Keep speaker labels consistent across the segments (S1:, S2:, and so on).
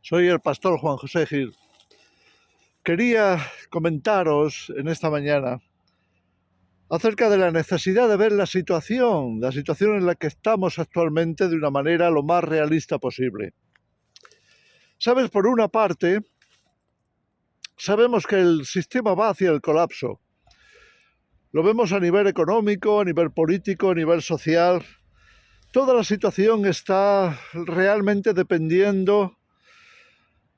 S1: Soy el pastor Juan José Gil. Quería comentaros en esta mañana acerca de la necesidad de ver la situación en la que estamos actualmente de una manera lo más realista posible. Sabes, por una parte, sabemos que el sistema va hacia el colapso. Lo vemos a nivel económico, a nivel político, a nivel social. Toda la situación está realmente pendiendo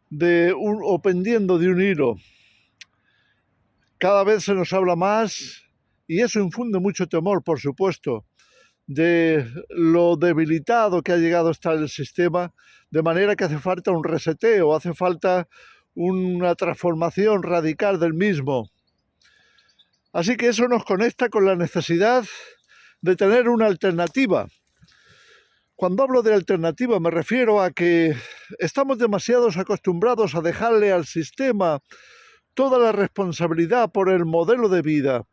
S1: de un hilo. Cada vez se nos habla más, y eso infunde mucho temor, por supuesto, de lo debilitado que ha llegado a estar el sistema, de manera que hace falta un reseteo, hace falta una transformación radical del mismo. Así que eso nos conecta con la necesidad de tener una alternativa. Cuando hablo de alternativa me refiero a que estamos demasiado acostumbrados a dejarle al sistema toda la responsabilidad por el modelo de vida,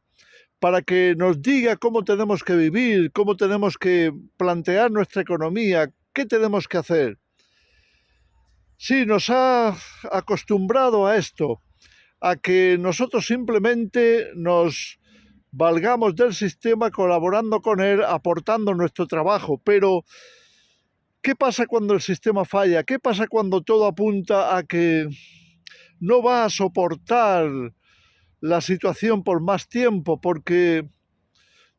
S1: para que nos diga cómo tenemos que vivir, cómo tenemos que plantear nuestra economía, qué tenemos que hacer. Sí, nos ha acostumbrado a esto, a que nosotros simplemente nos valgamos del sistema, colaborando con él, aportando nuestro trabajo. Pero, ¿qué pasa cuando el sistema falla? ¿Qué pasa cuando todo apunta a que no va a soportar la situación por más tiempo, porque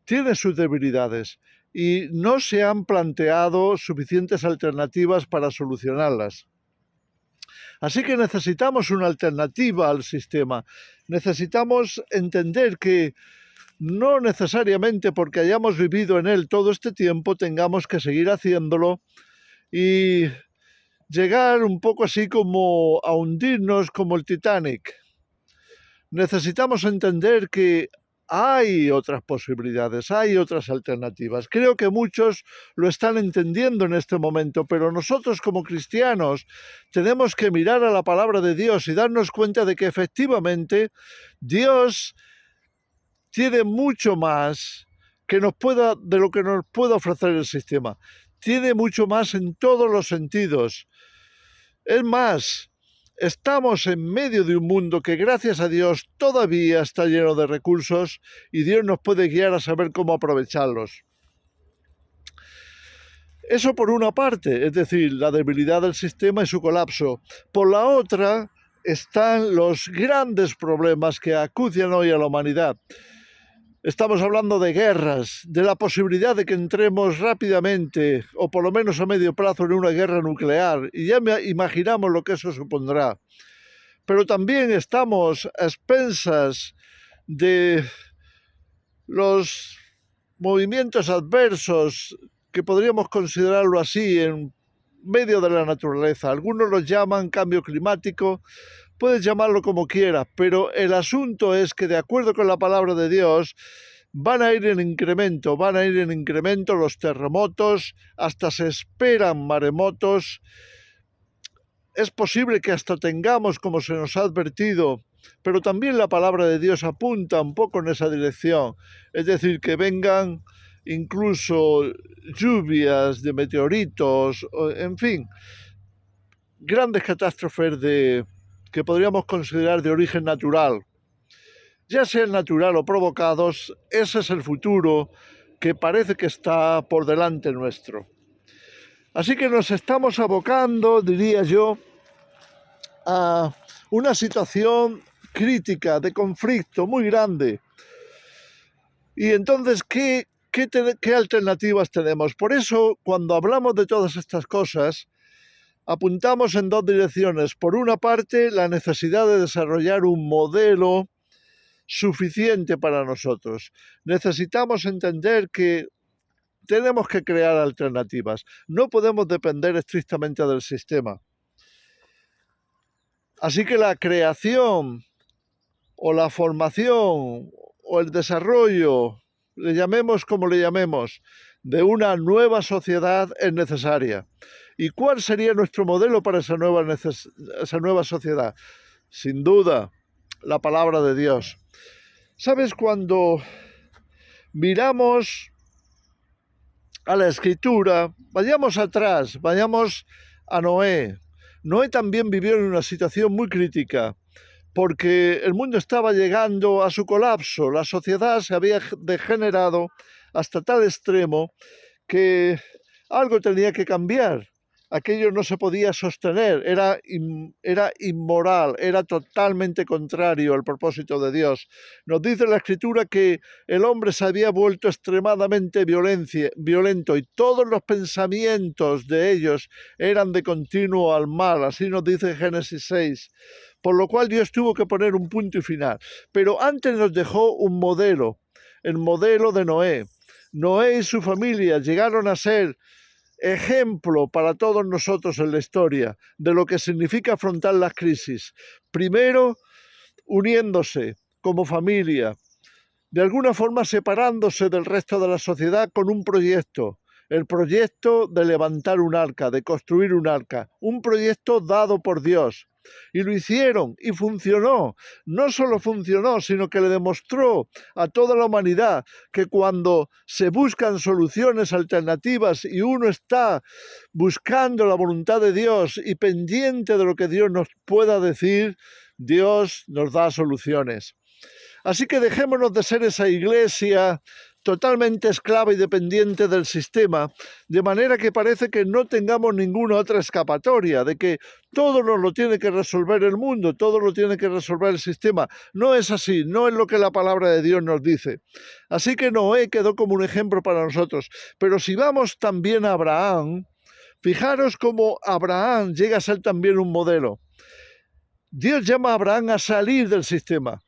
S1: tiene sus debilidades y no se han planteado suficientes alternativas para solucionarlas? Así que necesitamos una alternativa al sistema. Necesitamos entender que no necesariamente porque hayamos vivido en él todo este tiempo tengamos que seguir haciéndolo y llegar un poco así como a hundirnos como el Titanic. Necesitamos entender que hay otras posibilidades, hay otras alternativas. Creo que muchos lo están entendiendo en este momento, pero nosotros como cristianos tenemos que mirar a la palabra de Dios y darnos cuenta de que efectivamente Dios tiene mucho más de lo que nos pueda ofrecer el sistema. Tiene mucho más en todos los sentidos. Es más, estamos en medio de un mundo que, gracias a Dios, todavía está lleno de recursos y Dios nos puede guiar a saber cómo aprovecharlos. Eso por una parte, es decir, la debilidad del sistema y su colapso. Por la otra, están los grandes problemas que acucian hoy a la humanidad. Estamos hablando de guerras, de la posibilidad de que entremos rápidamente, o por lo menos a medio plazo, en una guerra nuclear, y ya imaginamos lo que eso supondrá. Pero también estamos a expensas de los movimientos adversos, que podríamos considerarlo así, en medio de la naturaleza. Algunos los llaman cambio climático, puedes llamarlo como quieras, pero el asunto es que, de acuerdo con la palabra de Dios, van a ir en incremento los terremotos, hasta se esperan maremotos. Es posible que hasta tengamos, como se nos ha advertido, pero también la palabra de Dios apunta un poco en esa dirección, es decir, que vengan incluso lluvias de meteoritos, en fin, grandes catástrofes que podríamos considerar de origen natural. Ya sean natural o provocados, ese es el futuro que parece que está por delante nuestro. Así que nos estamos abocando, diría yo, a una situación crítica, de conflicto muy grande. Y entonces, ¿qué alternativas tenemos? Por eso, cuando hablamos de todas estas cosas, apuntamos en dos direcciones. Por una parte, la necesidad de desarrollar un modelo suficiente para nosotros. Necesitamos entender que tenemos que crear alternativas. No podemos depender estrictamente del sistema. Así que la creación o la formación o el desarrollo, le llamemos como le llamemos, de una nueva sociedad es necesaria. ¿Y cuál sería nuestro modelo para esa nueva sociedad? Sin duda, la palabra de Dios. ¿Sabes? Cuando miramos a la Escritura, vayamos atrás, vayamos a Noé, Noé también vivió en una situación muy crítica, porque el mundo estaba llegando a su colapso, la sociedad se había degenerado hasta tal extremo que algo tenía que cambiar. Aquello no se podía sostener, era inmoral, era totalmente contrario al propósito de Dios. Nos dice la Escritura que el hombre se había vuelto extremadamente violento y todos los pensamientos de ellos eran de continuo al mal, así nos dice Génesis 6. Por lo cual Dios tuvo que poner un punto y final. Pero antes nos dejó un modelo, el modelo de Noé. Noé y su familia llegaron a ser ejemplo para todos nosotros en la historia de lo que significa afrontar las crisis. Primero, uniéndose como familia, de alguna forma separándose del resto de la sociedad con un proyecto. El proyecto de levantar un arca, de construir un arca, un proyecto dado por Dios. Y lo hicieron y funcionó. No solo funcionó, sino que le demostró a toda la humanidad que cuando se buscan soluciones alternativas y uno está buscando la voluntad de Dios y pendiente de lo que Dios nos pueda decir, Dios nos da soluciones. Así que dejémonos de ser esa iglesia totalmente esclava y dependiente del sistema, de manera que parece que no tengamos ninguna otra escapatoria, de que todo nos lo tiene que resolver el mundo, todo lo tiene que resolver el sistema. No es así, no es lo que la palabra de Dios nos dice. Así que Noé quedó como un ejemplo para nosotros. Pero si vamos también a Abraham, fijaros cómo Abraham llega a ser también un modelo. Dios llama a Abraham a salir del sistema.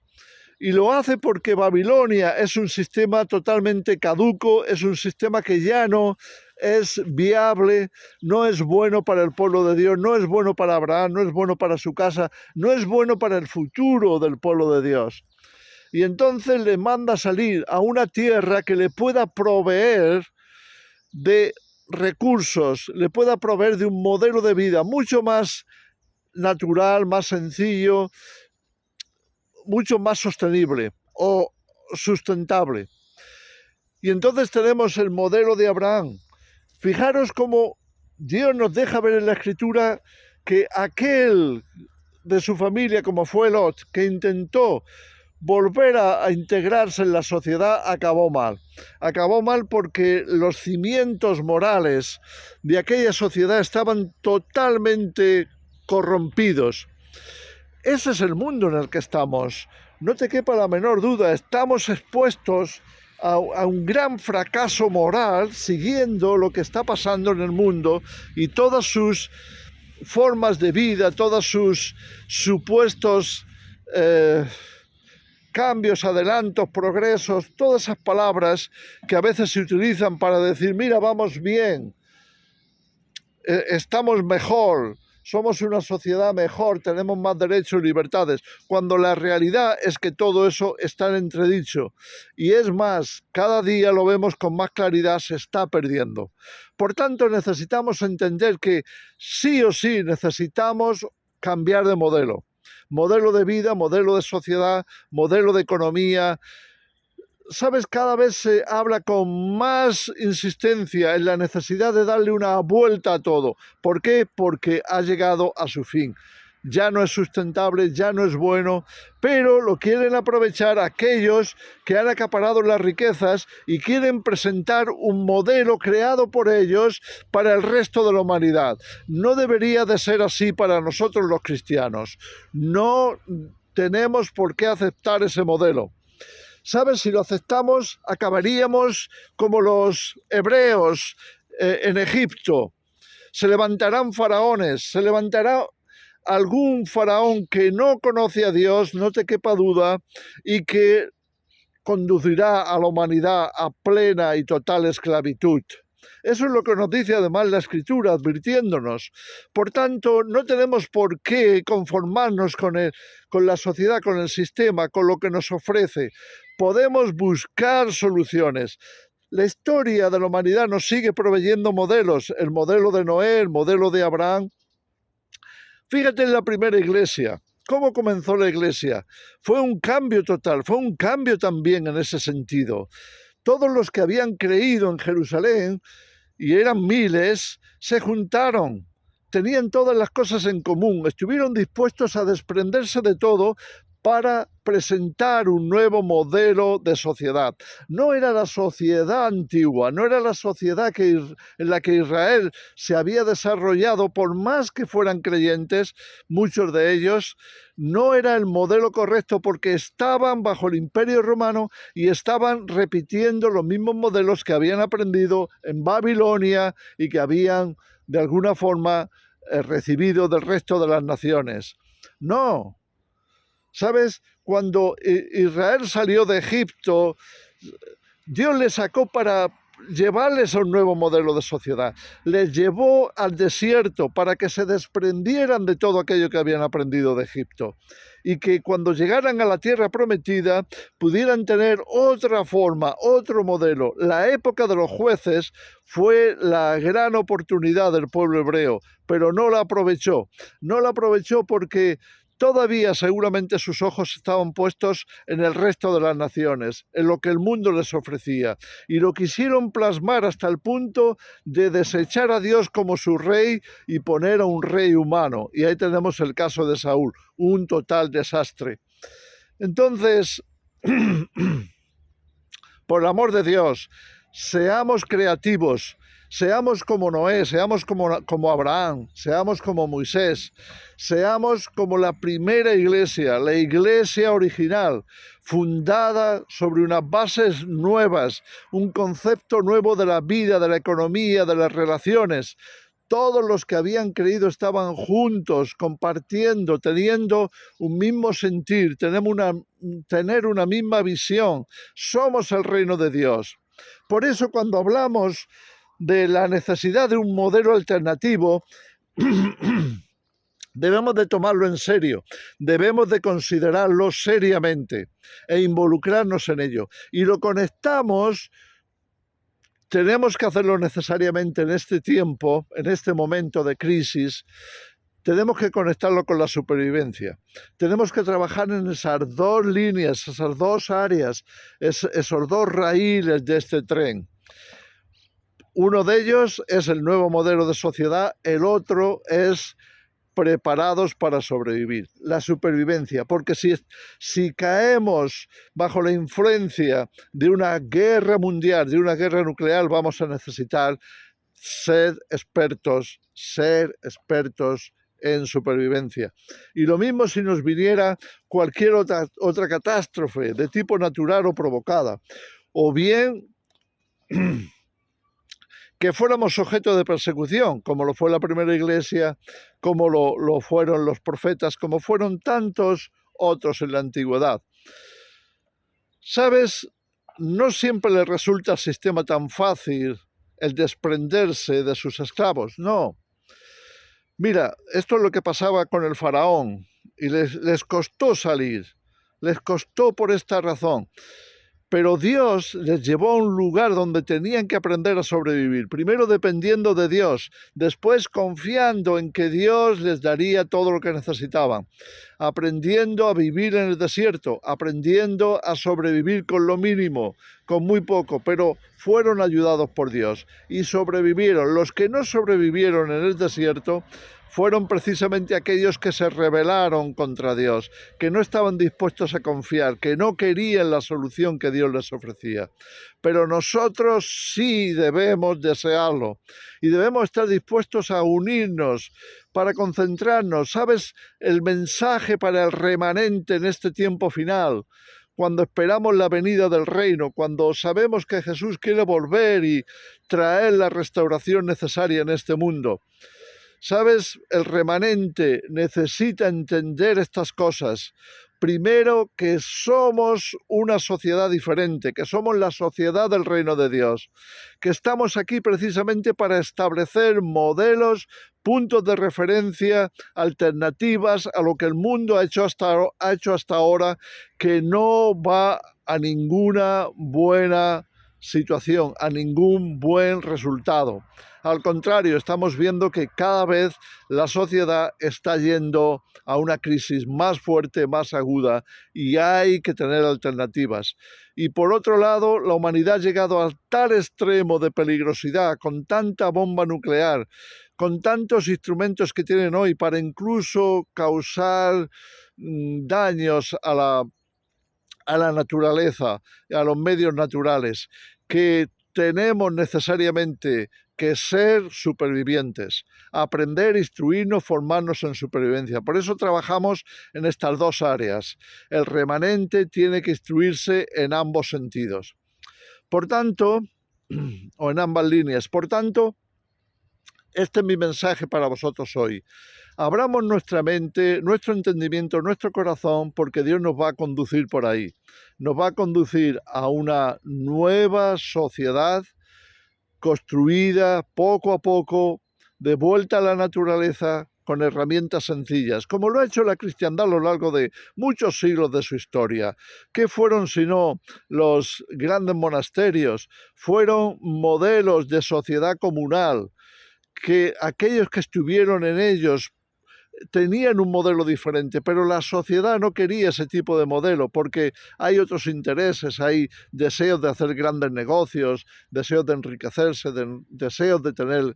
S1: Y lo hace porque Babilonia es un sistema totalmente caduco, es un sistema que ya no es viable, no es bueno para el pueblo de Dios, no es bueno para Abraham, no es bueno para su casa, no es bueno para el futuro del pueblo de Dios. Y entonces le manda salir a una tierra que le pueda proveer de recursos, le pueda proveer de un modelo de vida mucho más natural, más sencillo, mucho más sostenible o sustentable. Y entonces tenemos el modelo de Abraham. Fijaros cómo Dios nos deja ver en la Escritura que aquel de su familia, como fue Lot, que intentó volver a integrarse en la sociedad, acabó mal. Acabó mal porque los cimientos morales de aquella sociedad estaban totalmente corrompidos. Ese es el mundo en el que estamos. No te quepa la menor duda, estamos expuestos a un gran fracaso moral siguiendo lo que está pasando en el mundo y todas sus formas de vida, todos sus supuestos cambios, adelantos, progresos, todas esas palabras que a veces se utilizan para decir, mira, vamos bien, estamos mejor, somos una sociedad mejor, tenemos más derechos y libertades, cuando la realidad es que todo eso está en entredicho. Y es más, cada día lo vemos con más claridad, se está perdiendo. Por tanto, necesitamos entender que sí o sí necesitamos cambiar de modelo. Modelo de vida, modelo de sociedad, modelo de economía. ¿Sabes? Cada vez se habla con más insistencia en la necesidad de darle una vuelta a todo. ¿Por qué? Porque ha llegado a su fin. Ya no es sustentable, ya no es bueno, pero lo quieren aprovechar aquellos que han acaparado las riquezas y quieren presentar un modelo creado por ellos para el resto de la humanidad. No debería de ser así para nosotros los cristianos. No tenemos por qué aceptar ese modelo. ¿Sabes? Si lo aceptamos, acabaríamos como los hebreos en Egipto. Se levantarán faraones, se levantará algún faraón que no conoce a Dios, no te quepa duda, y que conducirá a la humanidad a plena y total esclavitud. Eso es lo que nos dice además la Escritura, advirtiéndonos. Por tanto, no tenemos por qué conformarnos con la sociedad, con el sistema, con lo que nos ofrece. Podemos buscar soluciones. La historia de la humanidad nos sigue proveyendo modelos, el modelo de Noé, el modelo de Abraham. Fíjate en la primera iglesia. ¿Cómo comenzó la iglesia? Fue un cambio total, fue un cambio también en ese sentido. Todos los que habían creído en Jerusalén, y eran miles, se juntaron tenían todas las cosas en común, estuvieron dispuestos a desprenderse de todo para presentar un nuevo modelo de sociedad. No era la sociedad antigua, no era la sociedad en la que Israel se había desarrollado, por más que fueran creyentes, muchos de ellos, no era el modelo correcto porque estaban bajo el Imperio Romano y estaban repitiendo los mismos modelos que habían aprendido en Babilonia y que habían, de alguna forma, recibido del resto de las naciones. No. ¿Sabes? Cuando Israel salió de Egipto, Dios les sacó para llevarles a un nuevo modelo de sociedad. Les llevó al desierto para que se desprendieran de todo aquello que habían aprendido de Egipto y que cuando llegaran a la tierra prometida pudieran tener otra forma, otro modelo. La época de los jueces fue la gran oportunidad del pueblo hebreo, pero no la aprovechó. No la aprovechó porque todavía seguramente sus ojos estaban puestos en el resto de las naciones, en lo que el mundo les ofrecía, y lo quisieron plasmar hasta el punto de desechar a Dios como su rey y poner a un rey humano. Y ahí tenemos el caso de Saúl, un total desastre. Entonces, por el amor de Dios, seamos creativos. Seamos como Noé, seamos como Abraham, seamos como Moisés, seamos como la primera iglesia, la iglesia original, fundada sobre unas bases nuevas, un concepto nuevo de la vida, de la economía, de las relaciones. Todos los que habían creído estaban juntos, compartiendo, teniendo un mismo sentir, tener una misma visión. Somos el reino de Dios. Por eso cuando hablamos de la necesidad de un modelo alternativo, debemos de tomarlo en serio, debemos de considerarlo seriamente e involucrarnos en ello. Y lo conectamos, tenemos que hacerlo necesariamente en este tiempo, en este momento de crisis, tenemos que conectarlo con la supervivencia. Tenemos que trabajar en esas dos líneas, esas dos áreas, esos dos raíles de este tren. Uno de ellos es el nuevo modelo de sociedad, el otro es preparados para sobrevivir, la supervivencia, porque si caemos bajo la influencia de una guerra mundial, de una guerra nuclear, vamos a necesitar ser expertos en supervivencia. Y lo mismo si nos viniera cualquier otra catástrofe de tipo natural o provocada, o bien que fuéramos objeto de persecución, como lo fue la primera iglesia, como lo fueron los profetas, como fueron tantos otros en la antigüedad. ¿Sabes? No siempre le resulta al sistema tan fácil el desprenderse de sus esclavos, no. Mira, esto es lo que pasaba con el faraón, y les costó salir, les costó por esta razón. Pero Dios les llevó a un lugar donde tenían que aprender a sobrevivir. Primero dependiendo de Dios, después confiando en que Dios les daría todo lo que necesitaban. Aprendiendo a vivir en el desierto, aprendiendo a sobrevivir con lo mínimo, con muy poco, pero fueron ayudados por Dios y sobrevivieron. Los que no sobrevivieron en el desierto fueron precisamente aquellos que se rebelaron contra Dios, que no estaban dispuestos a confiar, que no querían la solución que Dios les ofrecía. Pero nosotros sí debemos desearlo y debemos estar dispuestos a unirnos para concentrarnos. ¿Sabes? El mensaje para el remanente en este tiempo final, cuando esperamos la venida del reino, cuando sabemos que Jesús quiere volver y traer la restauración necesaria en este mundo. ¿Sabes? El remanente necesita entender estas cosas. Primero, que somos una sociedad diferente, que somos la sociedad del reino de Dios, que estamos aquí precisamente para establecer modelos, puntos de referencia, alternativas a lo que el mundo ha hecho hasta ahora, que no va a ninguna buena situación, a ningún buen resultado. Al contrario, estamos viendo que cada vez la sociedad está yendo a una crisis más fuerte, más aguda, y hay que tener alternativas. Y por otro lado, la humanidad ha llegado a tal extremo de peligrosidad, con tanta bomba nuclear, con tantos instrumentos que tienen hoy para incluso causar daños a la naturaleza, a los medios naturales, que tenemos necesariamente que ser supervivientes, aprender, instruirnos, formarnos en supervivencia. Por eso trabajamos en estas dos áreas. El remanente tiene que instruirse en ambos sentidos. Por tanto, o en ambas líneas. Por tanto, este es mi mensaje para vosotros hoy. Abramos nuestra mente, nuestro entendimiento, nuestro corazón, porque Dios nos va a conducir por ahí. Nos va a conducir a una nueva sociedad construida poco a poco, de vuelta a la naturaleza, con herramientas sencillas, como lo ha hecho la cristiandad a lo largo de muchos siglos de su historia. ¿Qué fueron sino los grandes monasterios? Fueron modelos de sociedad comunal, que aquellos que estuvieron en ellos tenían un modelo diferente, pero la sociedad no quería ese tipo de modelo porque hay otros intereses, hay deseos de hacer grandes negocios, deseos de enriquecerse, deseos de tener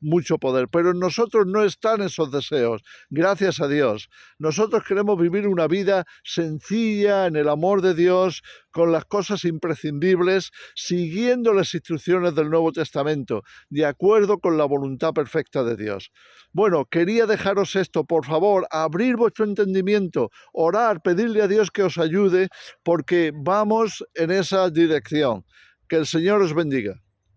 S1: mucho poder, pero en nosotros no están esos deseos, gracias a Dios. Nosotros queremos vivir una vida sencilla en el amor de Dios, con las cosas imprescindibles, siguiendo las instrucciones del Nuevo Testamento, de acuerdo con la voluntad perfecta de Dios. Bueno, quería dejaros esto, por favor, abrir vuestro entendimiento, orar, pedirle a Dios que os ayude, porque vamos en esa dirección. Que el Señor os bendiga.